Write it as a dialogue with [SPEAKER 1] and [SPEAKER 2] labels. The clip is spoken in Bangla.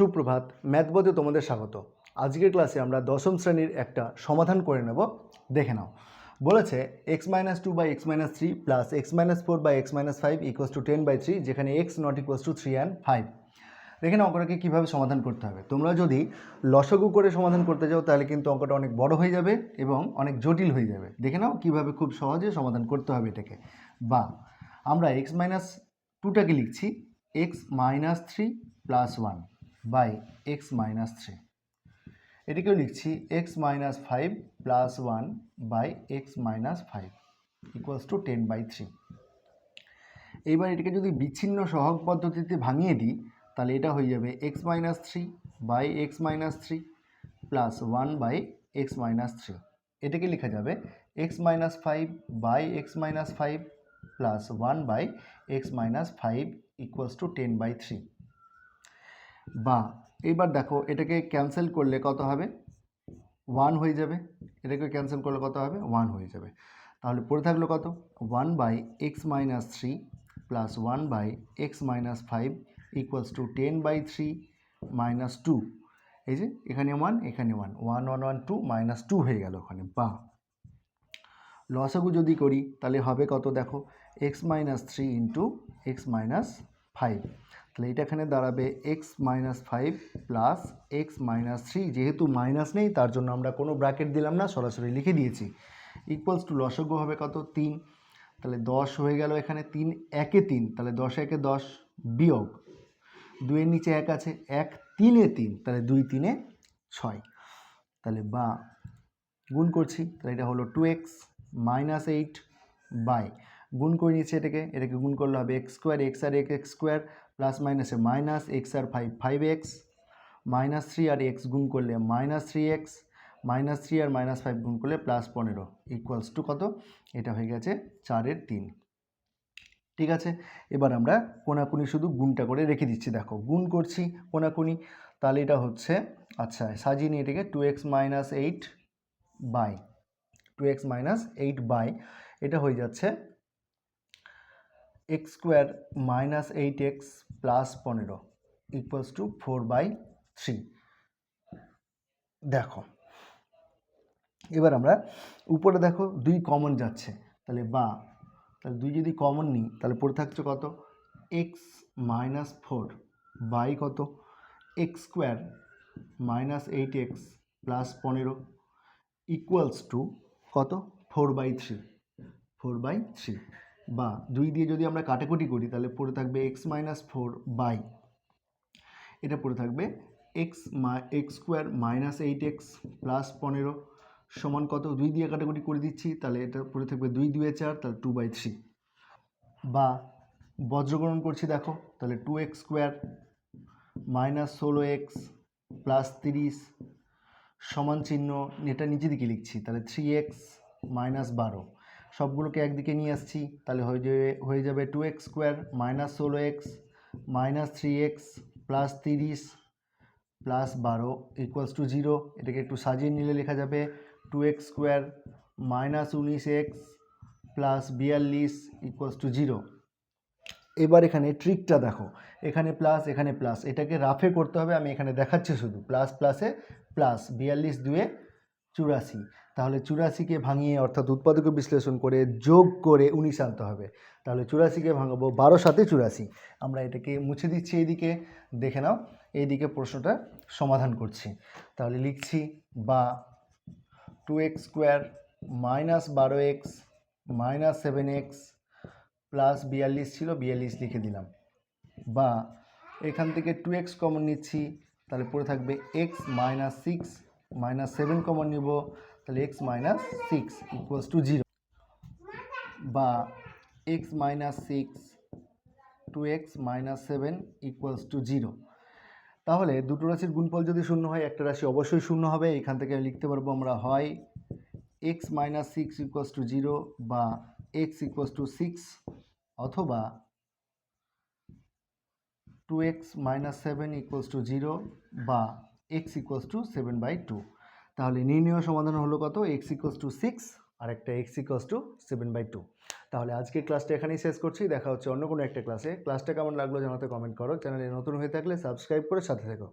[SPEAKER 1] সুপ্রভাত, ম্যাথবোধে তোমাদের স্বাগত। আজকের ক্লাসে আমরা দশম শ্রেণীর একটা সমাধান করে নেব। দেখে নাও, বলেছে x-2/x-3 plus x-4/x-5 equals to 10/3, যেখানে x not equals to 3 and 5। দেখে নাও অঙ্কটাকে কীভাবে সমাধান করতে হবে। তোমরা যদি লসাগু করে সমাধান করতে যাও তাহলে কিন্তু অঙ্কটা অনেক বড় হয়ে যাবে এবং অনেক জটিল হয়ে যাবে। দেখে নাও কীভাবে খুব সহজে সমাধান করতে হবে এটাকে। বা আমরা x-2টাকে লিখছি x-3 প্লাস 1 বাই x-3, এটাকেও লিখছি x-5 plus 1 by x-5 equals to 10/3। এইবার এটাকে যদি বিচ্ছিন্ন সহগ পদ্ধতিতে ভাঙিয়ে দিই তাহলে এটা হয়ে যাবে x-3 by x-3 plus 1 by x-3। এটাকে লেখা যাবে x-5 by x-5 plus 1 by x-5 equals to 10/3। বা এইবার দেখো এটাকে ক্যান্সেল করলে কত হবে, 1 হয়ে যাবে। এটাকে ক্যান্সেল করলে কত হবে, 1 হয়ে যাবে। তাহলে পড়ে থাকলো কত, 1 by x-3 plus 1 by x-5 equals to 10/3 minus 2। এই যে এখানে 1 এখানে 1, 1 1 1 2 মাইনাস 2 হয়ে গেল ওখানে। বা লসাগু যদি করি তাহলে হবে কত, দেখো x-3 ইন্টু x-5, তাহলে এটা এখানে দাঁড়াবে x-5 প্লাস x-3। যেহেতু মাইনাস নেই তার জন্য আমরা কোনো ব্র্যাকেট দিলাম না, সরাসরি লিখে দিয়েছি। ইকুয়ালস টু লসাগু হবে কত, 3। তাহলে 10 হয়ে গেল এখানে, 3 একে 3, তাহলে 10 একে 10 বিয়োগ 2 এর নিচে 1 আছে, 1 3 এ 3, তাহলে 2 3 এ 6। তাহলে বা গুণ করছি, তাহলে এটা হলো 2x মাইনাস 8 বাই, গুণ করে নিচ্ছে এটাকে গুণ করলে হবে x স্কোয়ার, x আর x স্কোয়ার প্লাস মাইনাসে মাইনাস, x আর 5 5x মাইনাস 3 আর x গুণ করলে মাইনাস 3x, মাইনাস 3 আর মাইনাস 5 গুণ করলে প্লাস 15 ইকুয়ালস টু কত, এটা হয়ে গেছে 4 এর 3। ঠিক আছে, এবার আমরা কোনাকুনি শুধু গুণটা করে রেখে দিচ্ছি। দেখো গুণ করছি কোনাকুনি, তাহলে এটা হচ্ছে, আচ্ছা সাজিয়ে নিয়ে এটাকে 2x minus 8 by 2x minus 8 by, এটা হয়ে যাচ্ছে x square minus 8x plus 15 equals to 4/3। দেখো এবার আমরা উপরে দেখো 2 কমন যাচ্ছে, তাহলে তাহলে 2 যদি কমন নিই তাহলে পড়ে থাকছে কত, x মাইনাস 4 বাই কত, x square minus 8x plus 15 equals to কত, 4/3। বা 2 দিয়ে যদি আমরা কাটাকুটি করি তাহলে পড়ে থাকবে x-4 বাই, এটা পড়ে থাকবে x square minus 8x plus 15 সমান কত, 2 দিয়ে কাটাকুটি করে দিচ্ছি, তাহলে এটা পড়ে থাকবে 2 2 এ 4, তাহলে 2/3। বা বজ্রগ্রহণ করছি দেখো, তাহলে 2x square minus 16x plus 30 সমান চিহ্ন, এটা নিচে দিকে লিখছি, তাহলে 3x মাইনাস 12, সবগুলোকে একদিকে নিয়ে আসছি, তাহলে হয়ে যাবে 2x square minus 16x minus 3x plus 30 plus 12 equals to 0। এটাকে একটু সাজিয়ে নিলে লেখা যাবে 2x square minus 19x plus 42 equals to 0। এবার এখানে ট্রিকটা দেখো, এখানে প্লাস এখানে প্লাস, এটাকে রাফে করতে হবে, আমি এখানে দেখাচ্ছি শুধু প্লাস প্লাসে প্লাস, 42 2 84, তাহলে 84কে ভাঙিয়ে অর্থাৎ উৎপাদক বিশ্লেষণ করে যোগ করে 19 আনতে হবে। তাহলে 84কে ভাঙাবো 12 সাথে 84, আমরা এটাকে মুছে দিচ্ছি এইদিকে। দেখে নাও এইদিকে প্রশ্নটা সমাধান করছি, তাহলে লিখছি বা 2x square minus 12x minus 7x plus 42 ছিল 42 লিখে দিলাম। বা এখান থেকে 2x কমন নিচ্ছি, তাহলে পড়ে থাকবে x মাইনাস 6 মাইনাস 7 কমন নিব, তাহলে x মাইনাস 6 ইকুয়ালস টু 0। বা x minus 6 2x minus 7 equals to 0। তাহলে দুটো রাশির গুণফল যদি শূন্য হয় একটা রাশি অবশ্যই শূন্য হবে। এখান থেকে লিখতে পারবো আমরা হয় x মাইনাস 6 ইকুয়ালস টু 0 বা x ইকুয়ালস টু 6, অথবা 2x মাইনাস 7 ইকুয়ালস টু 0 বা x ইকুয়ালস টু 7/2। তাহলে নির্ণয় সমাধান হলো কত, x ইকুয়ালস টু 6 আর একটা x ইকুয়ালস টু 7/2। তাহলে আজকের ক্লাসটা এখানেই শেষ করছি, দেখা হচ্ছে অন্য কোনো একটা ক্লাসে। ক্লাসটা কেমন লাগলো জানাতে কমেন্ট করো, চ্যানেলে নতুন হয়ে থাকলে সাবস্ক্রাইব করে সাথে থেকো।